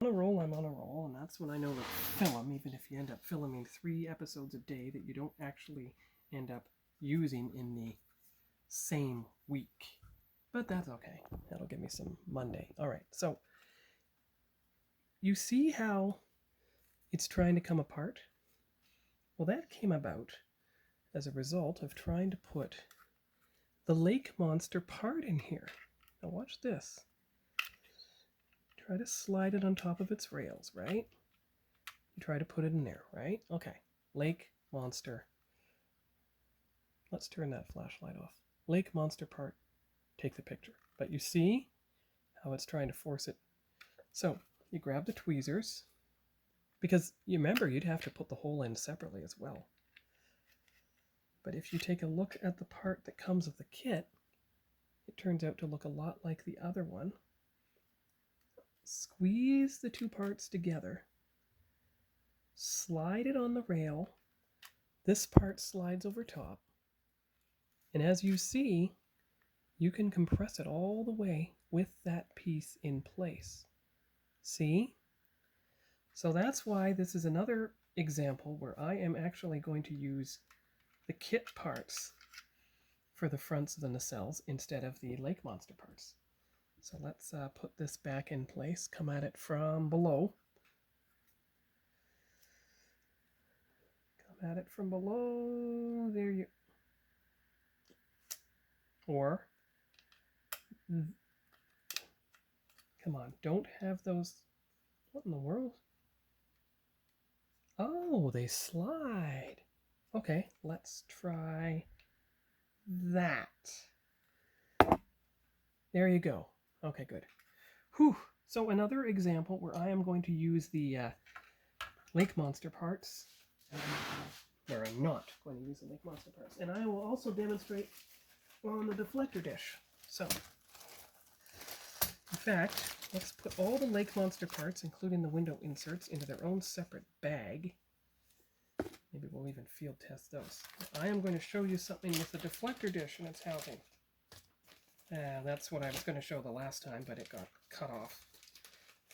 On a roll, I'm on a roll, and that's when I know to film, even if you end up filming 3 episodes a day that you don't actually end up using in the same week. But that's okay. That'll give me some Monday. All right, so you see how it's trying to come apart? Well, that came about as a result of trying to put the lake monster part in here. Now watch this. Try to slide it on top of its rails, right? You try to put it in there, right? Okay. Lake monster. Let's turn that flashlight off. Lake monster part. Take the picture. But you see how it's trying to force it. So you grab the tweezers, because you remember you'd have to put the hole in separately as well. But if you take a look at the part that comes with the kit, it turns out to look a lot like the other one. Squeeze the two parts together, slide it on the rail, this part slides over top, and as you see, you can compress it all the way with that piece in place. See? So that's why this is another example where I am actually going to use the kit parts for the fronts of the nacelles instead of the lake monster parts. So let's put this back in place, come at it from below. Come at it from below, there you... Or, come on, don't have those... What in the world? Oh, they slide. Okay, let's try that. There you go. Okay, good. Whew. So another example where I am going to use the lake monster parts, where I'm not going to use the lake monster parts. And I will also demonstrate on the deflector dish. So, in fact, let's put all the lake monster parts, including the window inserts, into their own separate bag. Maybe we'll even field test those. I am going to show you something with the deflector dish and its housing. That's what I was going to show the last time, but it got cut off.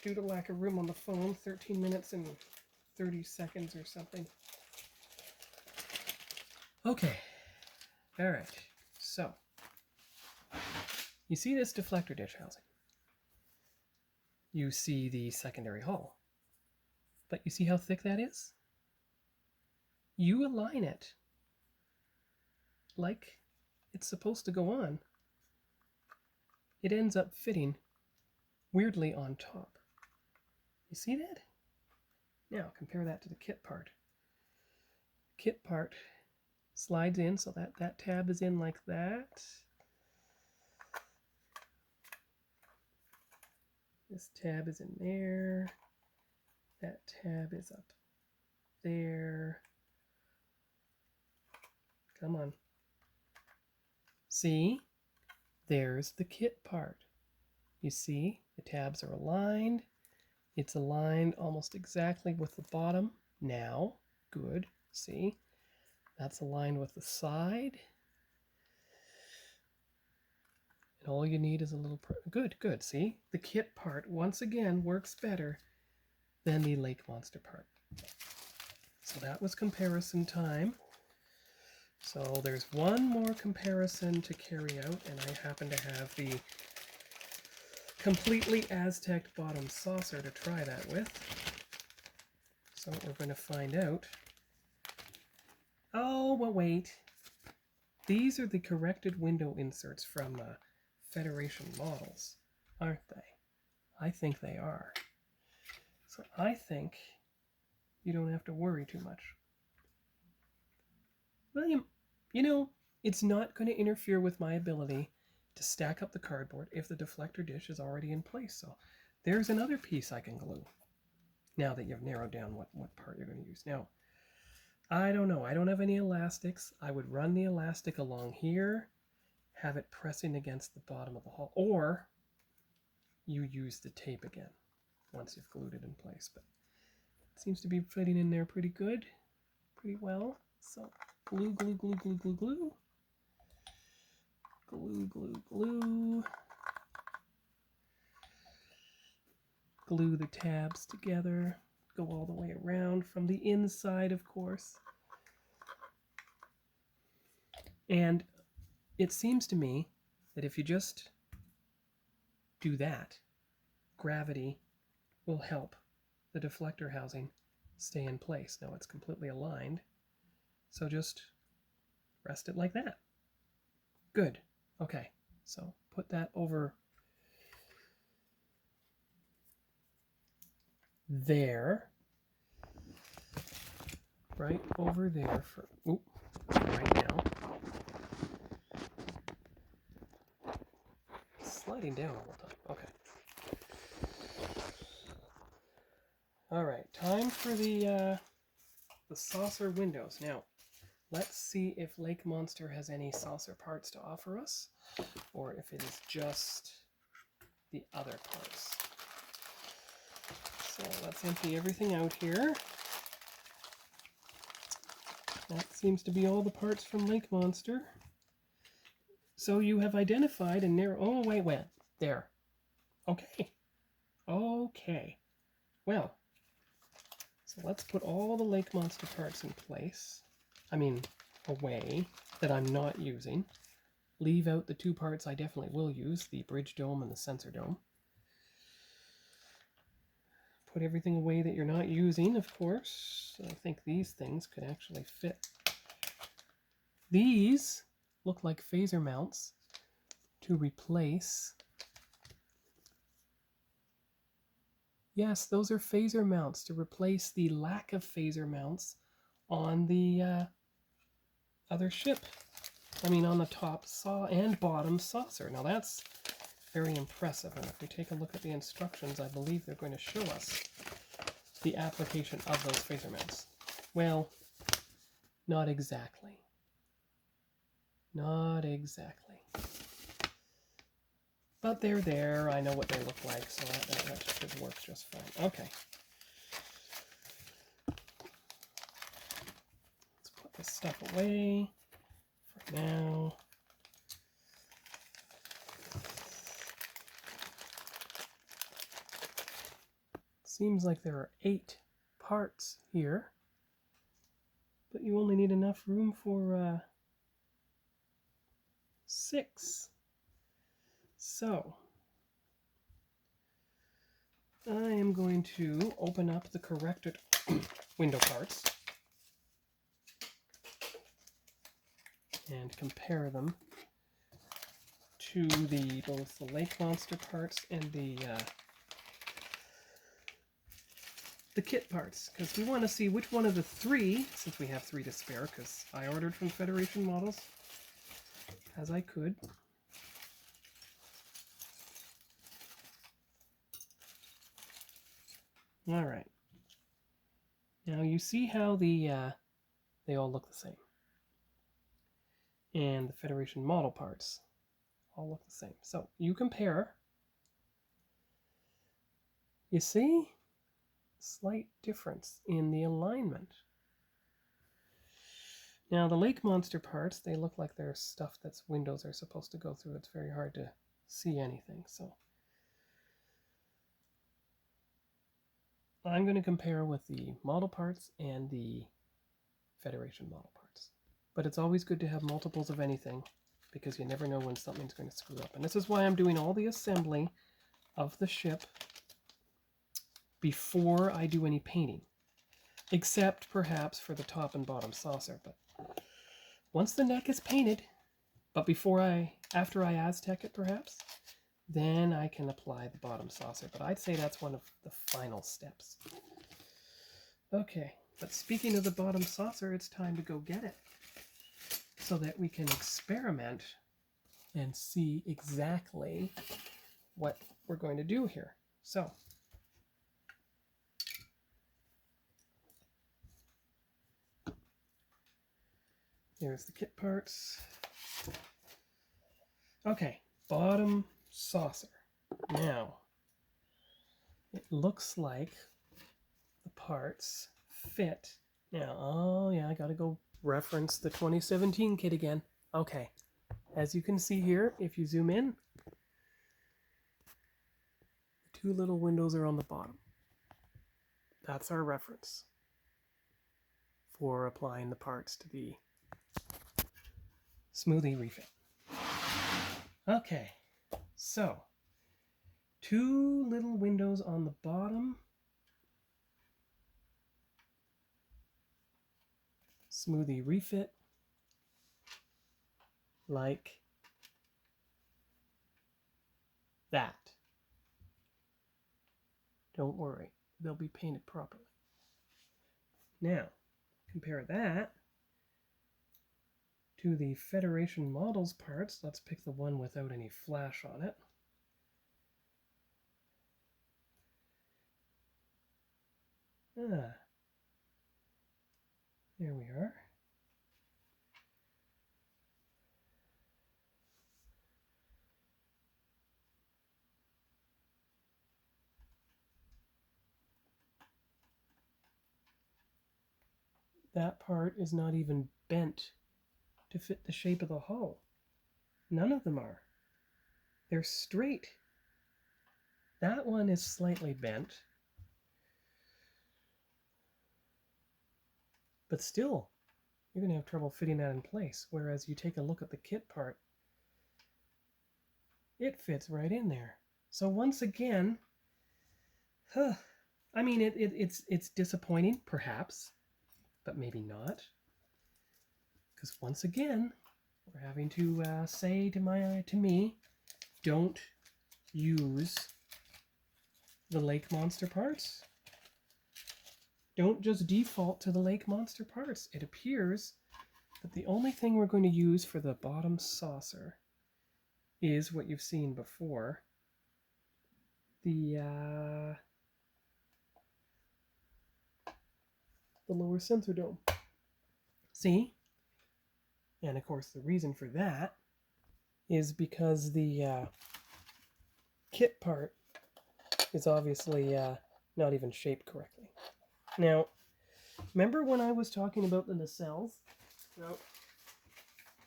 Due to lack of room on the phone, 13 minutes and 30 seconds or something. Okay. Alright. So, you see this deflector dish housing. You see the secondary hull. But you see how thick that is? You align it like it's supposed to go on. It ends up fitting weirdly on top. You see that? Now compare that to the kit part. Kit part slides in so that that tab is in like that. This tab is in there. That tab is up there. Come on. See? There's the kit part. You see? The tabs are aligned. It's aligned almost exactly with the bottom. Now, good. See? That's aligned with the side. And all you need is a little... Good, good. See? The kit part, once again, works better than the lake monster part. So that was comparison time. So there's one more comparison to carry out, and I happen to have the completely Aztec bottom saucer to try that with. So we're going to find out. Oh, but wait. These are the corrected window inserts from Federation models, aren't they? I think they are. So I think you don't have to worry too much. William, you know, it's not going to interfere with my ability to stack up the cardboard if the deflector dish is already in place. So there's another piece I can glue now that you've narrowed down what part you're going to use. Now, I don't know. I don't have any elastics. I would run the elastic along here, have it pressing against the bottom of the hull, or you use the tape again once you've glued it in place. But it seems to be fitting in there pretty good, pretty well. So glue, glue, glue, glue, glue, glue. Glue, glue, glue. glue the tabs together, go all the way around from the inside, of course. And it seems to me that if you just do that, gravity will help the deflector housing stay in place. Now it's completely aligned, so just rest it like that. Good. Okay, so put that over there, right over there for right now. Sliding down all the time. Okay. All right, time for the saucer windows. Now, let's see if Lake Monster has any saucer parts to offer us, or if it is just the other parts. So let's empty everything out here. That seems to be all the parts from Lake Monster. So you have identified and narrowed... Oh, wait, there. Okay. Okay. Well, so let's put all the Lake Monster parts in place. I mean, away, that I'm not using. Leave out the two parts I definitely will use, the bridge dome and the sensor dome. Put everything away that you're not using, of course. I think these things could actually fit. These look like phaser mounts to replace... Yes, those are phaser mounts to replace the lack of phaser mounts on the other ship. I mean, on the top and bottom saucer. Now that's very impressive. And if we take a look at the instructions, I believe they're going to show us the application of those phaser mounts. Well, not exactly. Not exactly. But they're there. I know what they look like, so that should work just fine. Okay. Let's put this stuff away for now. Seems like there are 8 parts here, but you only need enough room for 6. So, I am going to open up the corrected window parts and compare them to both the Lake Monster parts and the kit parts, because we want to see which one of the 3, since we have 3 to spare, because I ordered from Federation Models as I could. All right. Now you see how they all look the same, and the Federation model parts all look the same. So you compare. You see, slight difference in the alignment. Now the Lake Monster parts, they look like they're stuff that's windows are supposed to go through. It's very hard to see anything. So I'm going to compare with the model parts and the Federation model parts. But it's always good to have multiples of anything, because you never know when something's going to screw up. And this is why I'm doing all the assembly of the ship before I do any painting, except perhaps for the top and bottom saucer. But once the neck is painted, but after I Aztec it perhaps, then I can apply the bottom saucer. But I'd say that's one of the final steps. Okay, but speaking of the bottom saucer, it's time to go get it, so that we can experiment and see exactly what we're going to do here. So, here's the kit parts. Okay, bottom saucer. Now, it looks like the parts fit. Now, oh yeah, I gotta go reference the 2017 kit again. Okay, as you can see here, if you zoom in, the 2 little windows are on the bottom. That's our reference for applying the parts to the Smoothie refit. Okay, so 2 little windows on the bottom. Smoothie refit like that. Don't worry, they'll be painted properly. Now, compare that to the Federation Models parts. Let's pick the one without any flash on it. There we are. That part is not even bent to fit the shape of the hull. None of them are. They're straight. That one is slightly bent. But still, you're going to have trouble fitting that in place. Whereas you take a look at the kit part, it fits right in there. So once again, I mean, it's disappointing, perhaps, but maybe not. Because once again, we're having to say to me, don't use the Lake Monster parts. Don't just default to the Lake Monster parts. It appears that the only thing we're going to use for the bottom saucer is what you've seen before. The lower sensor dome. See? And of course the reason for that is because the kit part is obviously not even shaped correctly. Now, remember when I was talking about the nacelles? Well,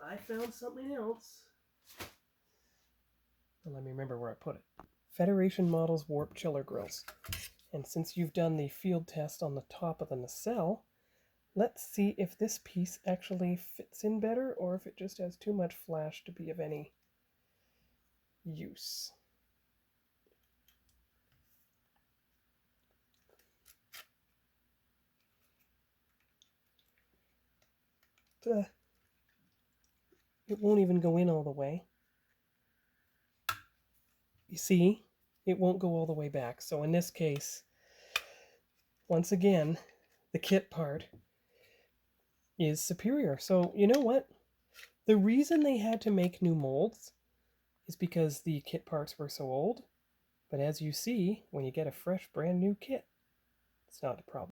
I found something else. Well, let me remember where I put it. Federation Models Warp Chiller Grills. And since you've done the field test on the top of the nacelle, let's see if this piece actually fits in better or if it just has too much flash to be of any use. It won't even go in all the way. You see, it won't go all the way back. So in this case, once again, the kit part is superior. So you know what? The reason they had to make new molds is because the kit parts were so old. But as you see, when you get a fresh, brand new kit, it's not a problem.